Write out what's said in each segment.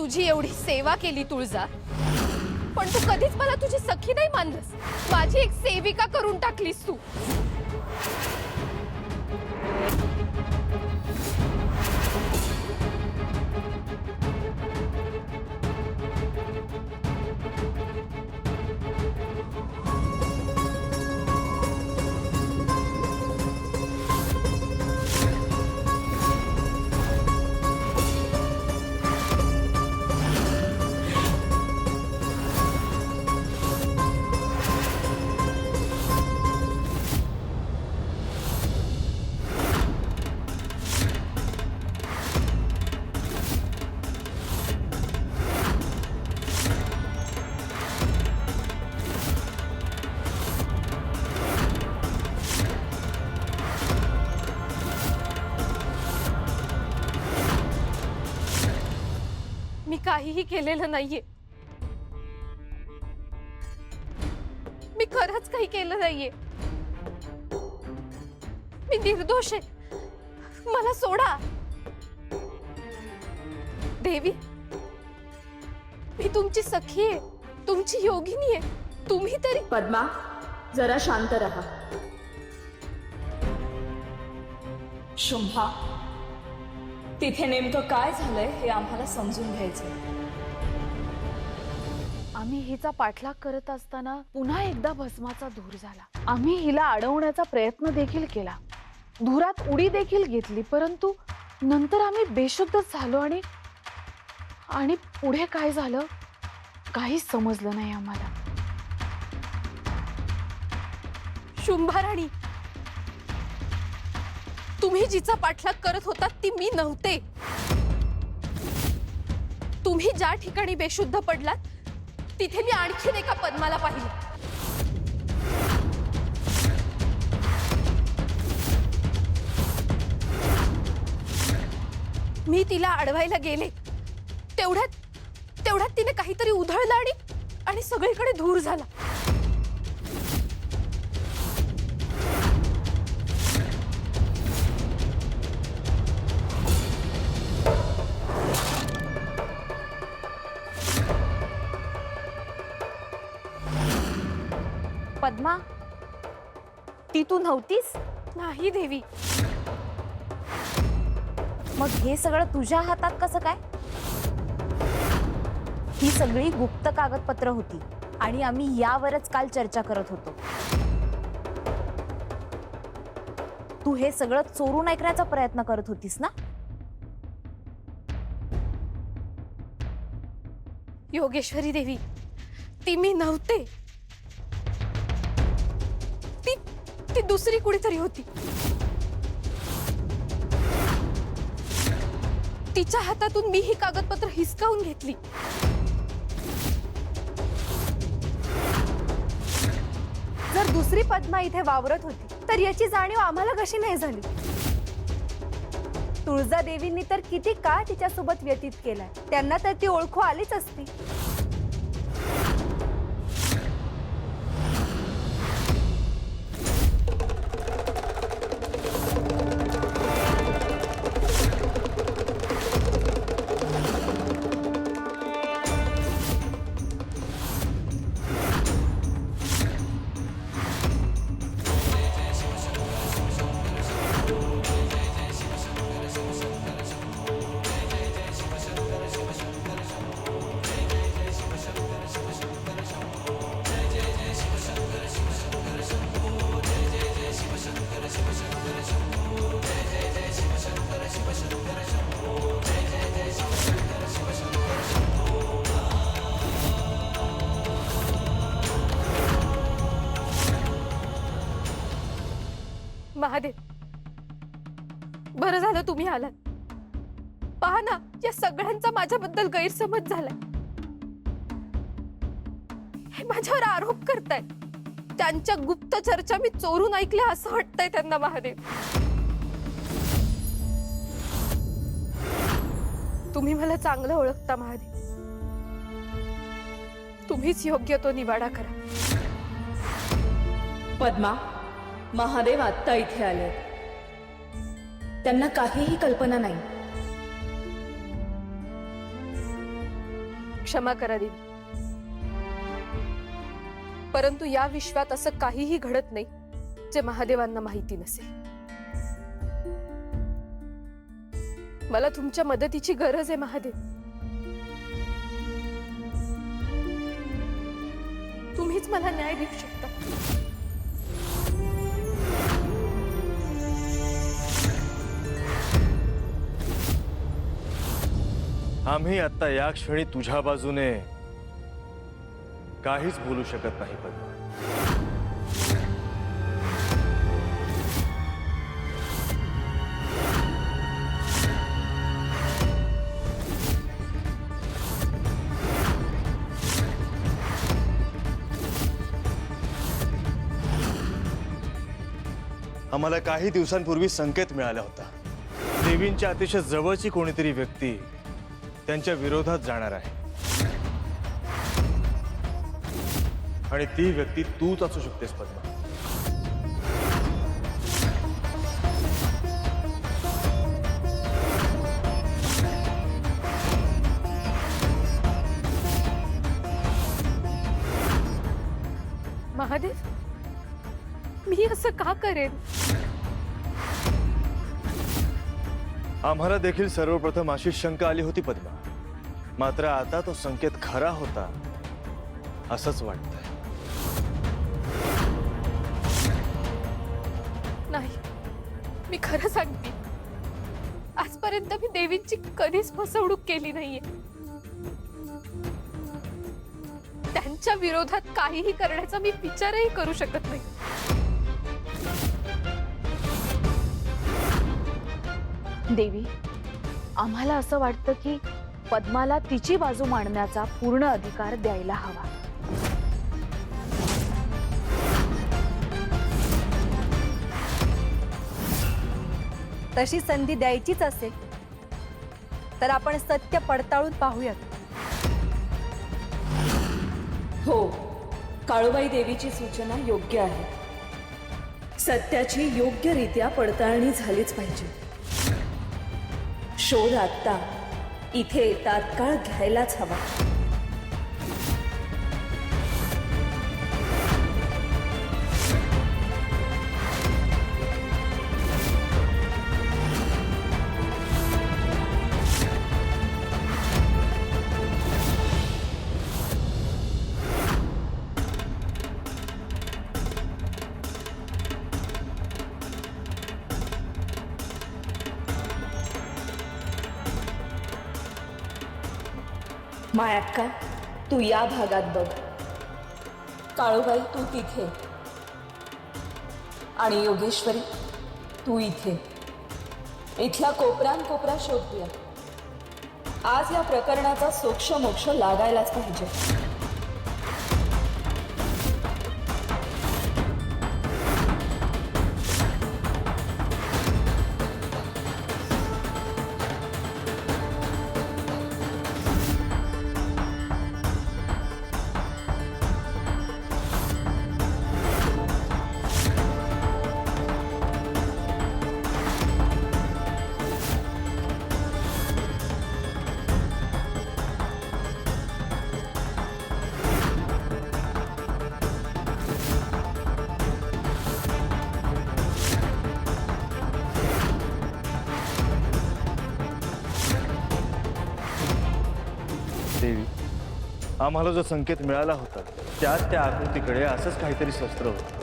तुझी एवढी सेवा केली तुळजा, पण तू कधीच मला तुझी सखी नाही मानलंस। माझी एक सेविका करून टाकलीस तू। मी काहीही केलेलं नाहीये। मी खरंच काही केलं नाहीये। मी निर्दोष आहे। मला सोडा देवी। मी तुमची सखी आहे, तुमची योगिनी आहे। तुम्ही तरी पद्मा, जरा शांत रहा। शुंभा, तिथे नेमकं काय झालंय हे आम्हाला समजून घ्यायचंय। आम्ही हिचा पाठलाग करत असताना पुन्हा एकदा भस्माचा धूर झाला। आम्ही हिला अडवण्याचा प्रयत्न देखील केला, धुरात उडी देखील घेतली, परंतु नंतर आम्ही बेशुद्धच झालो आणि पुढे काय झालं काहीच समजलं नाही आम्हाला। शुंभाराणी, तुम्ही जिचा पाठलाग करत होता ती मी नव्हते। तुम्ही ज्या ठिकाणी बेशुद्ध पडलात तिथे मी आणखीन एका पद्माला पाहिलं। मी तिला अडवायला गेले, तेवढ्यात तिने काहीतरी उधळलं आणि सगळीकडे धूर झाला। पद्मा, ती तू नव्हतीस? नाही देवी। मग हे सगळं तुझ्या हातात कसं काय? ही सगळी गुप्त कागदपत्र होती आणि आम्ही यावरच काल चर्चा करत होतो। तू हे सगळं चोरून ऐकण्याचा प्रयत्न करत होतीस ना? योगेश्वरी देवी, ती मी नव्हते। ती दुसरी कुणीतरी होती। तिच्या हातातून मी ही कागदपत्र हिसकावून घेतली। जर दुसरी पद्मा इथे वावरत होती तर याची जाणीव आम्हाला कशी नाही झाली? तुळजा देवींनी तर किती काळ तिच्यासोबत व्यतीत केलाय, त्यांना तर ती ओळखू आलीच असती। महादेव, बरं झालं तुम्ही आलात। पहा ना, या सगळ्यांचा माझ्याबद्दल गैरसमज झालाय। हे माझ्यावर आरोप करतायत। त्यांच्या गुप्त चर्चा मी चोरून ऐकल्या असं वाटतंय त्यांना। महादेव, तुम्ही मला चांगलं ओळखता महादेव। तुम्हीच योग्य तो निवाडा करा। पद्मा, महादेव आत्ता इथे आले, त्यांना काहीही कल्पना नाही। क्षमा करा देवी, परंतु या विश्वात असं काहीही घडत नाही जे महादेवांना माहिती नसेल. मला तुमच्या मदतीची गरज आहे महादेव. तुम्हीच मला न्याय देऊ शकता. आम्ही आता या क्षणी तुझ्या बाजूने काहीच बोलू शकत नाही पद्मा. आम्हाला काही दिवसांपूर्वी संकेत मिळाला होता. देवींच्या अतिशय जवळची कोणीतरी व्यक्ती त्यांच्या विरोधात जाणार आहे आणि ती व्यक्ती तूच असू शकतेस पद्मा. महादेव, मी असं का करेन? आम्हाला देखील सर्वप्रथम अशी शंका आली होती पद्मा, मात्र आता तो संकेत खरा होता असंच वाटतंय. नाही, मी खरं सांगते, आजपर्यंत मी देवींची कधीच फसवणूक केली नाहीये. त्यांच्या विरोधात काहीही करण्याचा मी विचारही करू शकत नाही. देवी, आम्हाला असं वाटतं की पद्माला तिची बाजू मांडण्याचा पूर्ण अधिकार द्यायला हवा. तशी संधी द्यायचीच असेल तर आपण सत्य पडताळून पाहूयात. हो, काळूबाई देवीची सूचना योग्य आहे. सत्याची योग्यरित्या पडताळणी झालीच पाहिजे. शोध आत्ता इथे तात्काळ घ्यायलाच हवा. मायाक्का, तू या भागात बघ. काळूबाई, तू तिथे. आणि योगेश्वरी, तू इथे. इथला कोपरा शोधूया. आज या प्रकरणाचा सोक्ष मोक्ष लागायलाच पाहिजे. देवी, आम्हाला जो संकेत मिळाला होता त्यात त्या आकृतीकडे असंच काहीतरी शस्त्र होतं.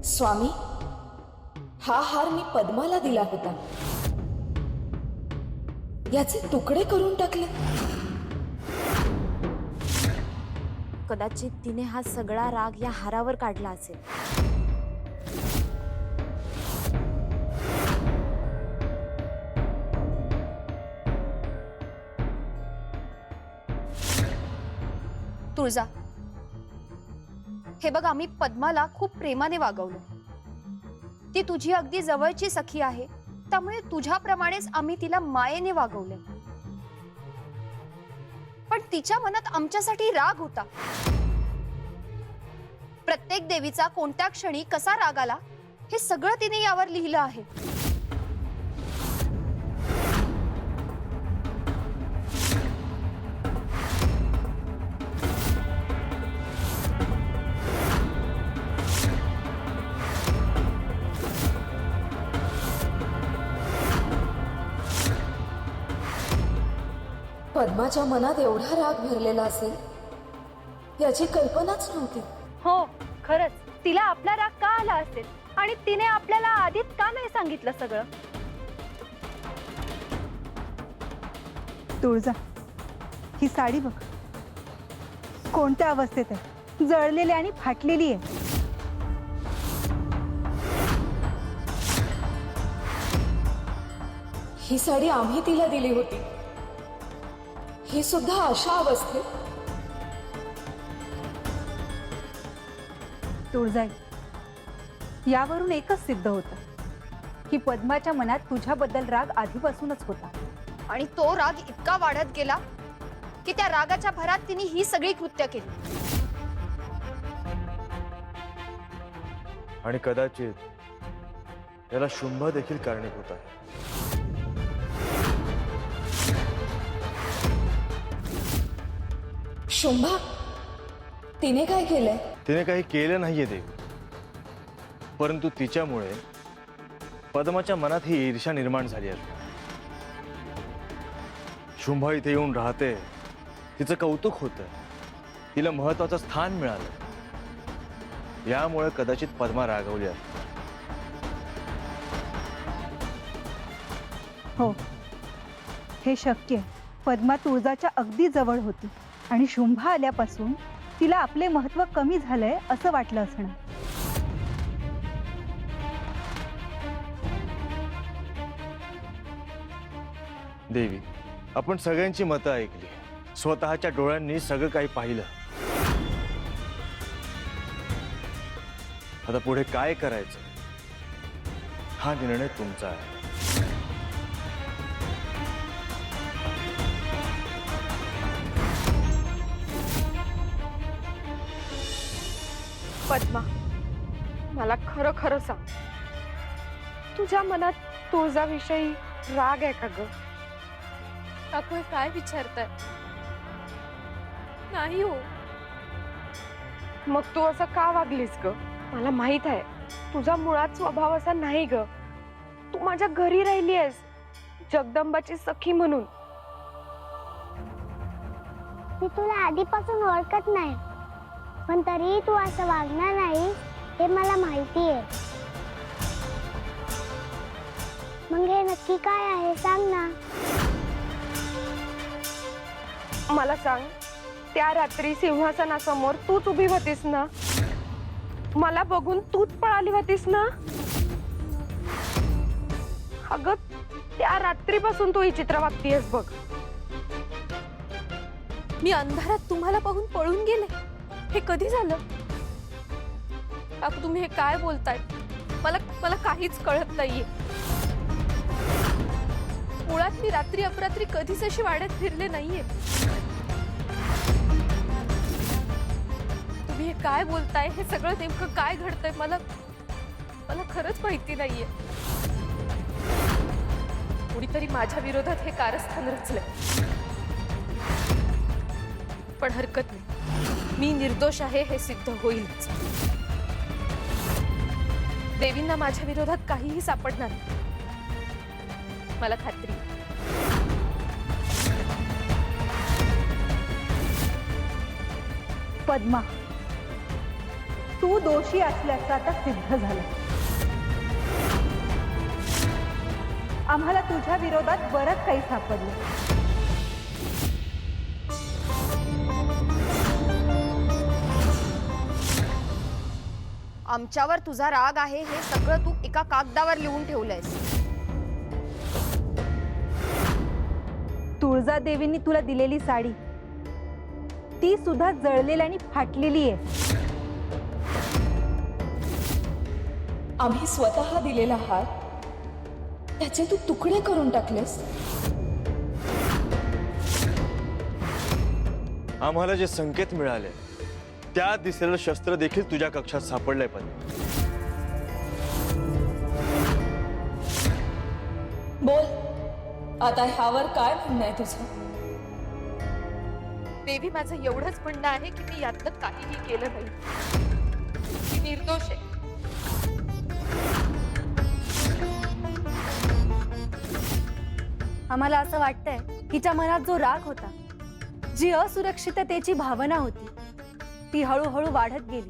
स्वामी, हा हार मी पद्माला दिला होता. याचे तुकडे करून टाकले. कदाचित तिने हा सगळा राग या हारावर काढला असेल. तुळजा, हे बघ, आम्ही पद्माला खूप प्रेमाने वागवलं. ती तुझी अगदी जवळची सखी आहे, त्यामुळे तुझ्याप्रमाणेच आम्ही तिला मायेने वागवले. पण तिच्या मनात आमच्यासाठी राग होता. प्रत्येक देवीचा कोणत्या क्षणी कसा राग आला हे सगळं तिने यावर लिहिलं आहे. पद्माच्या मनात एवढा राग भरलेला असेल याची कल्पनाच नव्हती. हो, खरंच तिला आपला राग का आला असेल आणि तिने आपल्याला आधीच का नाही सांगितलं सगळं? तुळजा, ही साडी बघ कोणत्या अवस्थेत आहे, जळलेली आणि फाटलेली आहे. ही साडी आम्ही तिला दिली होती, ही सुद्धा अशा अवस्थेत. तुळजाई, यावरून एकच सिद्ध होतं की पद्माच्या मनात तुझ्याबद्दल राग आधीपासूनच होता. आणि तो राग इतका वाढत गेला की त्या रागाच्या भरात तिने ही सगळी कृत्य केली. आणि कदाचित त्याला शुंभ देखील कारणीभूत आहे. शुंभा, तिने काय केलंय? तिने काही केलं नाहीये देवी, परंतु तिच्यामुळे पद्माच्या मनात ही ईर्ष्या निर्माण झाली आहे. शुंभा इथे येऊन राहते, तिचं कौतुक होतं, तिला महत्वाचं स्थान मिळालं, यामुळे कदाचित पद्मा रागवली आहे. हो, हे शक्य आहे. पद्मा तुळजाच्या अगदी जवळ होती आणि शुंभा आल्यापासून तिला आपले महत्व कमी झालंय असं वाटलं असणार. देवी, आपण सगळ्यांची मतं ऐकली, स्वतःच्या डोळ्यांनी सगळं काही पाहिलं. आता पुढे काय करायचं हा निर्णय तुमचा आहे. पद्मा, मला खरं खरं सांग, तुझ्या मनात तुळजाविषयी राग आहे का ग? काकू, हे काय विचारताय? नाही हो. मग तू असं का वागलीस ग? मला माहित आहे तुझा मुळात स्वभाव असा नाही ग. तू माझ्या घरी राहिली आहेस जगदंबाची सखी म्हणून. मी तुला आधीपासून ओळखत नाही, पण तरीही तू असं वागणार नाही हे मला माहिती आहे. मग हे नक्की काय आहे सांग ना. मला सांग, त्या रात्री सिंहासनासमोर तूच उभी होतीस ना? मला बघून तूच पळाली होतीस ना? अगं, त्या रात्रीपासून तू ही चित्र वागतीयस बघ. मी अंधारात तुम्हाला बघून पळून गेले, हे कधी झालं? काकू, तुम्ही हे काय बोलताय? मला काहीच कळत नाहीये. मुळात मी रात्री अपरात्री कधीच अशी वाड्यात फिरले नाहीये. तुम्ही हे काय बोलताय? हे सगळं नेमकं काय घडतंय मला खरंच माहिती नाहीये. कुणीतरी माझ्या विरोधात हे कारस्थान रचलंय. पण हरकत नाही, मी निर्दोष आहे हे सिद्ध होईलच. देवींना माझ्या विरोधात काहीही सापडणार नाही, मला खात्री. पद्मा, तू दोषी असल्याचं आता सिद्ध झालं. आम्हाला तुझ्या विरोधात बरंच काही सापडलं. आमच्यावर तुझा राग आहे हे सगळं तू एका कागदावर लिहून ठेवलंयस. तुळजा देवींनी तुला दिलेली साडी ती सुद्धा जळलेली आणि फाटलेली आहे. आम्ही स्वतः दिलेला हार त्याचे तू तुकडे करून टाकलेस. आम्हाला जे संकेत मिळाले त्या दिसलेलं शस्त्र देखील तुझ्या कक्षात सापडलंय. पण बोल आता ह्यावर काय म्हणणं आहे तुझं? देवी, माझं एवढंच म्हणणं आहे की मी यातलं काहीही केलं नाही. मी निर्दोष आहे. आम्हाला असं वाटतंय तिच्या मनात जो राग होता, जी असुरक्षिततेची भावना होती, ती हळूहळू वाढत गेली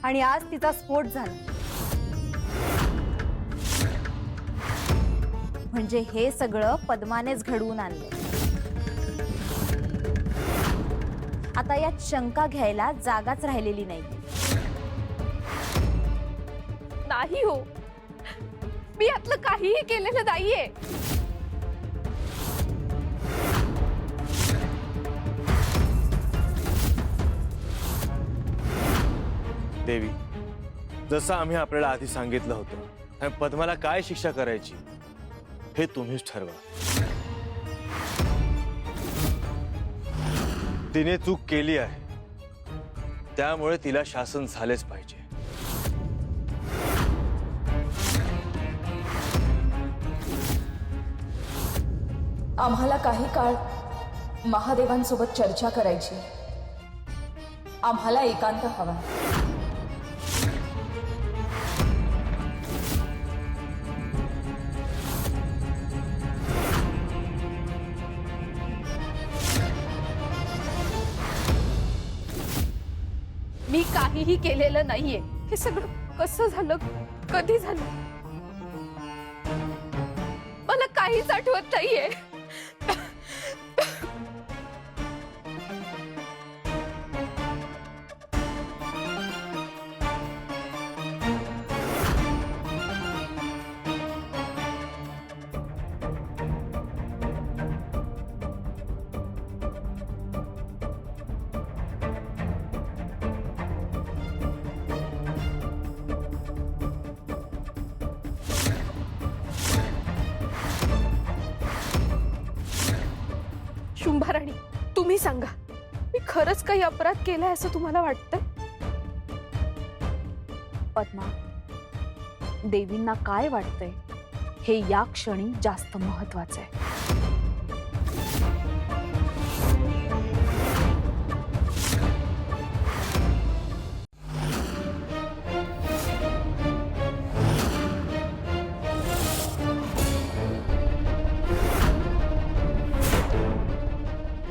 आणि आज तिचा स्फोट झाला. म्हणजे हे सगळं पद्मानेच घडवून आणलं. आता यात शंका घ्यायला जागाच राहिलेली नाही. नाही हो, मी यातलं काहीही केलेलं नाहीये. देवी, जसं आम्ही आपल्याला आधी सांगितलं होतं, पद्माला काय शिक्षा करायची हे तुम्हीच ठरवा. तिने चूक केली आहे, त्यामुळे तिला शासन झालेच पाहिजे. आम्हाला काही काळ महादेवांसोबत चर्चा करायची. आम्हाला एकांत हवा. मी काहीही केलेलं नाहीये. हे सगळं कसं झालं, कधी झालं, मला काहीच आठवत नाहीये. शुंभाराणी, तुम्ही सांगा, मी खरंच काही अपराध केलाय असं तुम्हाला वाटतंय? पद्मा, देवींना काय वाटतंय हे या क्षणी जास्त महत्वाचं आहे.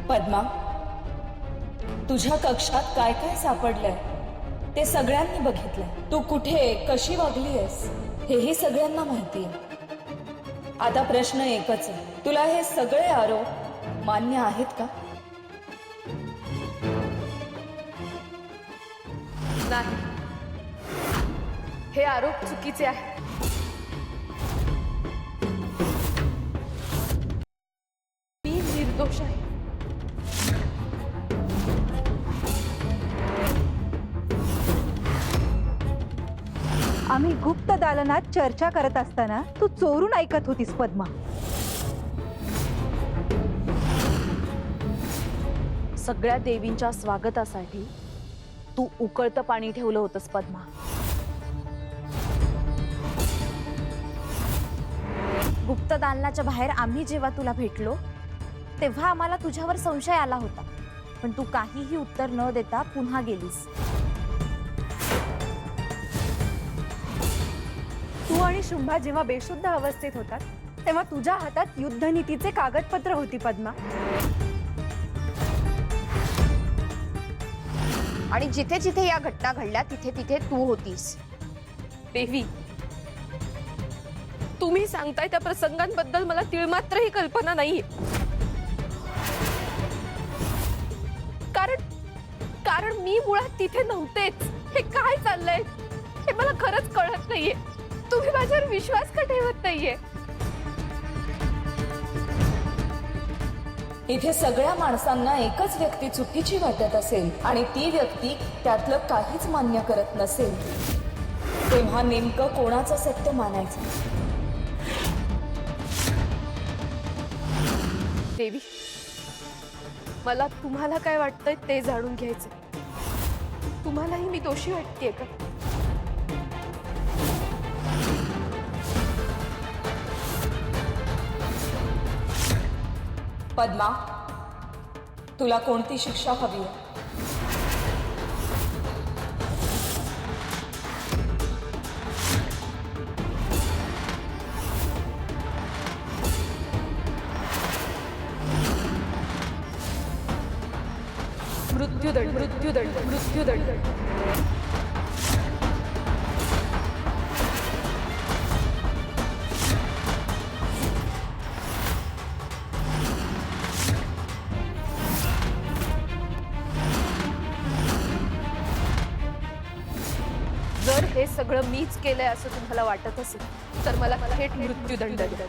पद्मा, तुझ्या कक्षात काय काय सापडलंय ते सगळ्यांनी बघितलंय. तू कुठे कशी वागलीयस हेही सगळ्यांना माहितीये. आता प्रश्न एकच आहे, तुला हे सगळे आरोप मान्य आहेत का? नाही, हे आरोप चुकीचे आहेत. मी निर्दोष आहे. आम्ही गुप्त दालनात चर्चा करत असताना तू चोरून ऐकत होतीस पद्मा. सगळ्या देवींच्या स्वागतासाठी तू उकळतं पाणी ठेवलं होतंस पद्मा. गुप्त दालनाच्या बाहेर आम्ही जेव्हा तुला भेटलो तेव्हा आम्हाला तुझ्यावर संशय आला होता, पण तू काहीही उत्तर न देता पुन्हा गेलीस. तू आणि शुंभा जेव्हा बेशुद्ध अवस्थेत होतात तेव्हा तुझ्या हातात युद्धनीतीचे कागदपत्र होती पद्मा. आणि जिथे जिथे या घटना घडल्या तिथे तिथे तू होतीस. देवी, तुम्ही सांगताय त्या प्रसंगांबद्दल मला तिळमात्रही कल्पना नाहीये. कारण मी मुळात तिथे नव्हतेच. हे काय चाललंय हे मला खरंच कळत नाहीये. तुम्ही माझ्यावर विश्वास का ठेवत नाहीये? इथे सगळ्या माणसांना एकच व्यक्ती चुकीची वाटत असेल आणि ती व्यक्ती त्यातलं काहीच मान्य करत नसेल, तेव्हा नेमकं कोणाचं सत्य मानायचं? देवी, मला तुम्हाला काय वाटतंय ते जाणून घ्यायचं. तुम्हालाही मी दोषी वाटतेय का? पद्मा, तुला कोणती शिक्षा हवी आहे? मृत्यूदंड, मृत्यूदंड, मृत्यूदंड. जर हे सगळं मीच केलंय असं तुम्हाला वाटत असेल तर मला थेट मृत्यूदंड द्या.